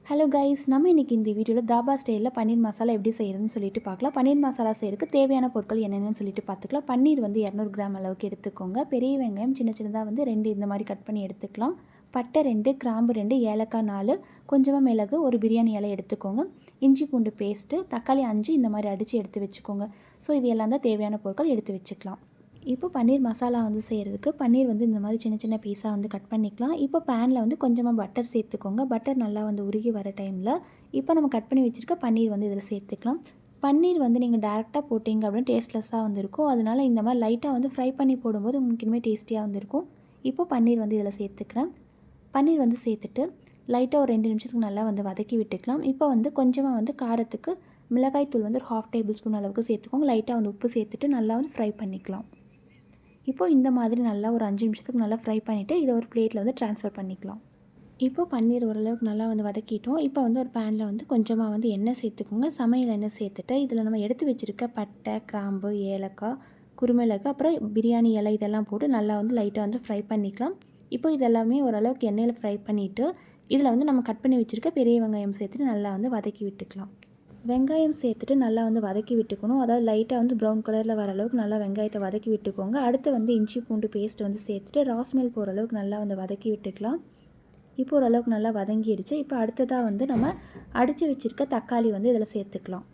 Hello guys, நம்ம இன்றைக்கி இந்த வீடியோவில் தாபா ஸ்டைலில் பன்னீர் மசாலா எப்படி செய்கிறதுன்னு சொல்லிட்டு பார்க்கலாம். பன்னீர் மசாலா செய்கிறதுக்கு தேவையான பொருட்கள் என்னென்னு சொல்லிட்டு பார்த்துக்கலாம். பன்னீர் வந்து 200 கிராம் அளவுக்கு எடுத்துக்கோங்க. பெரிய வெங்காயம் சின்ன சின்னதாக வந்து 2 இந்த மாதிரி கட் பண்ணி எடுத்துக்கலாம். பட்டை 2, கிராம்பு 2, ஏலக்காய் 4, கொஞ்சமாக மிளகு, ஒரு பிரியாணி இலை எடுத்துக்கோங்க. இஞ்சி பூண்டு பேஸ்ட்டு, தக்காளி 5 இந்த மாதிரி அடித்து எடுத்து வச்சுக்கோங்க. ஸோ இது எல்லாம் தான் தேவையான பொருட்கள் எடுத்து வச்சுக்கலாம். இப்போ பன்னீர் மசாலா வந்து செய்கிறதுக்கு பன்னீர் வந்து இந்த மாதிரி சின்ன சின்ன பீஸாக வந்து கட் பண்ணிக்கலாம். இப்போ பேனில் வந்து கொஞ்சமாக பட்டர் சேர்த்துக்கோங்க. பட்டர் நல்லா வந்து உருகி வர டைமில் இப்போ நம்ம கட் பண்ணி வச்சுருக்க பன்னீர் வந்து இதில் சேர்த்துக்கலாம். பன்னீர் வந்து நீங்கள் டேரெக்டாக போட்டிங்க அப்படின்னா டேஸ்ட்லெஸ்ஸாக வந்து இருக்கும். அதனால் இந்த மாதிரி லைட்டாக வந்து ஃப்ரை பண்ணி போடும்போது உங்களுக்கு இனிமேல் டேஸ்டியாக வந்துருக்கும். இப்போ பன்னீர் வந்து இதில் சேர்த்துக்கிறேன். பன்னீர் வந்து சேர்த்துட்டு லைட்டாக ஒரு 2 நிமிஷத்துக்கு நல்லா வந்து வதக்கி விட்டுக்கலாம். இப்போ வந்து கொஞ்சமாக வந்து காரத்துக்கு மிளகாய் தூள் வந்து ஒரு 1/2 டேபிள் ஸ்பூன் அளவுக்கு சேர்த்துக்கோங்க. லைட்டாக வந்து உப்பு சேர்த்துட்டு நல்லா வந்து ஃப்ரை பண்ணிக்கலாம். இப்போ இந்த மாதிரி நல்லா ஒரு 5 நிமிஷத்துக்கு நல்லா ஃப்ரை பண்ணிவிட்டு இதை ஒரு பிளேட்டில் வந்து ட்ரான்ஸ்ஃபர் பண்ணிக்கலாம். இப்போ பன்னீர் ஓரளவுக்கு நல்லா வந்து வதக்கிட்டோம். இப்போ வந்து ஒரு பேனில் வந்து கொஞ்சமாக வந்து எண்ணெய் சேர்த்துக்கோங்க. சமையல் எண்ணெய் சேர்த்துட்டு இதில் நம்ம எடுத்து வச்சுருக்க பட்டை, கிராம்பு, ஏலக்காய், குருமிளகு, அப்புறம் பிரியாணி இலை இதெல்லாம் போட்டு நல்லா வந்து லைட்டாக வந்து ஃப்ரை பண்ணிக்கலாம். இப்போ இதெல்லாமே ஓரளவுக்கு எண்ணெயில் ஃப்ரை பண்ணிவிட்டு இதில் வந்து நம்ம கட் பண்ணி வச்சுருக்க பெரிய வெங்காயம் சேர்த்துட்டு நல்லா வந்து வதக்கி விட்டுக்கலாம். வெங்காயம் சேர்த்துட்டு நல்லா வந்து வதக்கி விட்டுக்கணும். அதாவது லைட்டாக வந்து ப்ரௌன் கலரில் வர அளவுக்கு நல்லா வெங்காயத்தை வதக்கி விட்டுக்கோங்க. அடுத்து வந்து இஞ்சி பூண்டு பேஸ்ட் வந்து சேர்த்துட்டு ராஸ்மெல் போகிற அளவுக்கு நல்லா வந்து வதக்கி விட்டுக்கலாம். இப்போ ஓரளவுக்கு நல்லா வதங்கிடுச்சு. இப்போ அடுத்ததாக வந்து நம்ம அடித்து வச்சுருக்க தக்காளி வந்து இதில் சேர்த்துக்கலாம்.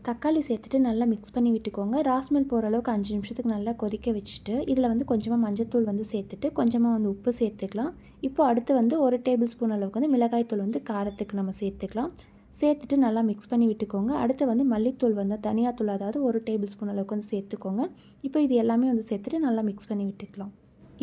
தக்காளி சேர்த்துட்டு நல்லா மிக்ஸ் பண்ணி விட்டுக்கோங்க. ராஸ்மெல் போகிற அளவுக்கு 5 நிமிஷத்துக்கு நல்லா கொதிக்க வச்சுட்டு இதில் வந்து கொஞ்சமாக மஞ்சத்தூள் வந்து சேர்த்துட்டு கொஞ்சமாக வந்து உப்பு சேர்த்துக்கலாம். இப்போ அடுத்து வந்து 1 டேபிள் ஸ்பூன் அளவுக்கு வந்து மிளகாய்த்தூள் வந்து காரத்துக்கு நம்ம சேர்த்துக்கலாம். சேர்த்துட்டு நல்லா மிக்ஸ் பண்ணி விட்டுக்கோங்க. அடுத்து வந்து மல்லித்தூள் வந்து தனியாத்தூள், அதாவது 1 டேபிள் ஸ்பூன் அளவுக்கு வந்து சேர்த்துக்கோங்க. இப்போ இது எல்லாமே வந்து சேர்த்துட்டு நல்லா மிக்ஸ் பண்ணி விட்டுக்கலாம்.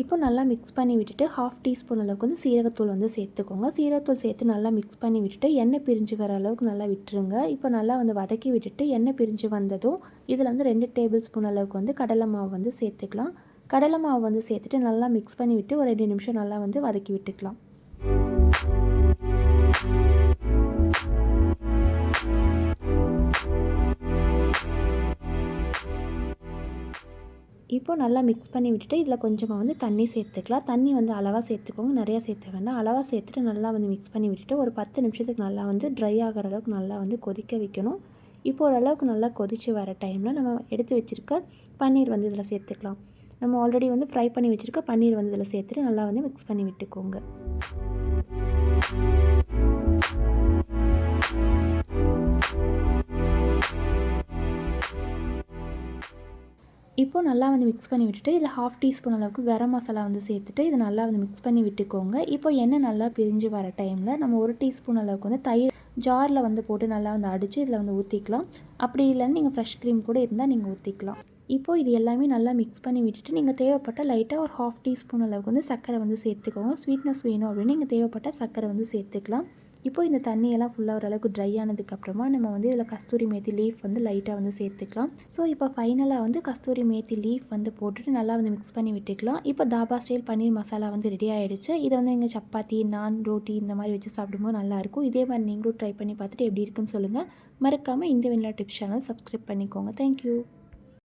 இப்போ நல்லா மிக்ஸ் பண்ணி விட்டுட்டு 1/2 டீஸ்பூன் அளவுக்கு வந்து சீரகத்தூள் வந்து சேர்த்துக்கோங்க. சீரகத்தூள் சேர்த்து நல்லா மிக்ஸ் பண்ணி விட்டுட்டு எண்ணெய் பிரிஞ்சு வர அளவுக்கு நல்லா விட்டுருங்க. இப்போ நல்லா வந்து வதக்கி விட்டுட்டு எண்ணெய் பிரிஞ்சு வந்ததும் இதில் வந்து 2 டேபிள் ஸ்பூன் அளவுக்கு வந்து கடலை மாவு வந்து சேர்த்துக்கலாம். கடலை மாவு வந்து சேர்த்துட்டு நல்லா மிக்ஸ் பண்ணி விட்டு ஒரு 2 நிமிஷம் நல்லா வந்து வதக்கி விட்டுக்கலாம். இப்போ நல்லா மிக்ஸ் பண்ணி விட்டுட்டு இதில் கொஞ்சமாக வந்து தண்ணி சேர்த்துக்கலாம். தண்ணி வந்து அளவாக சேர்த்துக்கோங்க, நிறையா சேர்த்த வேண்டாம். அளவாக சேர்த்துட்டு நல்லா வந்து மிக்ஸ் பண்ணி விட்டுட்டு ஒரு 10 நிமிஷத்துக்கு நல்லா வந்து ட்ரை ஆகிற அளவுக்கு நல்லா வந்து கொதிக்க வைக்கணும். இப்போ ஓரளவுக்கு நல்லா கொதித்து வர டைமில் நம்ம எடுத்து வச்சுருக்க பன்னீர் வந்து இதில் சேர்த்துக்கலாம். நம்ம ஆல்ரெடி வந்து ஃப்ரை பண்ணி வச்சுருக்க பன்னீர் வந்து இதில் சேர்த்துட்டு நல்லா வந்து மிக்ஸ் பண்ணி விட்டுக்கோங்க. இப்போ நல்லா வந்து மிக்ஸ் பண்ணி விட்டுட்டு இதில் 1/2 டீஸ்பூன் அளவுக்கு கரம் மசாலா வந்து சேர்த்துட்டு இதை நல்லா வந்து மிக்ஸ் பண்ணி விட்டுக்கோங்க. இப்போ எண்ணெய் நல்லா பிரிஞ்சு வர டைமில் நம்ம 1 டீஸ்பூன் அளவுக்கு வந்து தயிர் ஜாரில் வந்து போட்டு நல்லா வந்து அடித்து இதில் வந்து ஊற்றிக்கலாம். அப்படி இல்லைன்னு நீங்கள் ஃப்ரெஷ் க்ரீம் கூட இருந்தால் நீங்கள் ஊற்றிக்கலாம். இப்போது இது எல்லாமே நல்லா மிக்ஸ் பண்ணி விட்டுட்டு நீங்கள் தேவைப்பட்ட லைட்டாக ஒரு 1/2 டீஸ்பூன் அளவுக்கு வந்து சர்க்கரை வந்து சேர்த்துக்கோங்க. ஸ்வீட்னஸ் வேணும் அப்படின்னு நீங்கள் தேவைப்பட்ட சர்க்கரை வந்து சேர்த்துக்கலாம். இப்போ இந்த தண்ணியெல்லாம் ஃபுல்லாக ஓரளவுக்கு ட்ரை ஆனதுக்கப்புறமா நம்ம வந்து இதில் கஸ்தூரி மேத்தி லீஃப் வந்து லைட்டாக வந்து சேர்த்துக்கலாம். ஸோ இப்போ ஃபைனலாக வந்து கஸ்தூரி மேத்தி லீஃப் வந்து போட்டுட்டு நல்லா வந்து மிக்ஸ் பண்ணி விட்டுக்கலாம். இப்போ தாபா ஸ்டைல் பன்னீர் மசாலா வந்து ரெடி ஆகிடுச்சு. இதை வந்து நீங்கள் சப்பாத்தி, நான், ரோட்டி இந்த மாதிரி வச்சு சாப்பிடும்போது நல்லாயிருக்கும். இதே மாதிரி நீங்களும் ட்ரை பண்ணி பார்த்துட்டு எப்படி இருக்குன்னு சொல்லுங்கள். மறக்காமல் இந்த வெண்ணிலா டிப்ஸ் சேனல் சப்ஸ்கிரைப் பண்ணிக்கோங்க. தேங்க்யூ.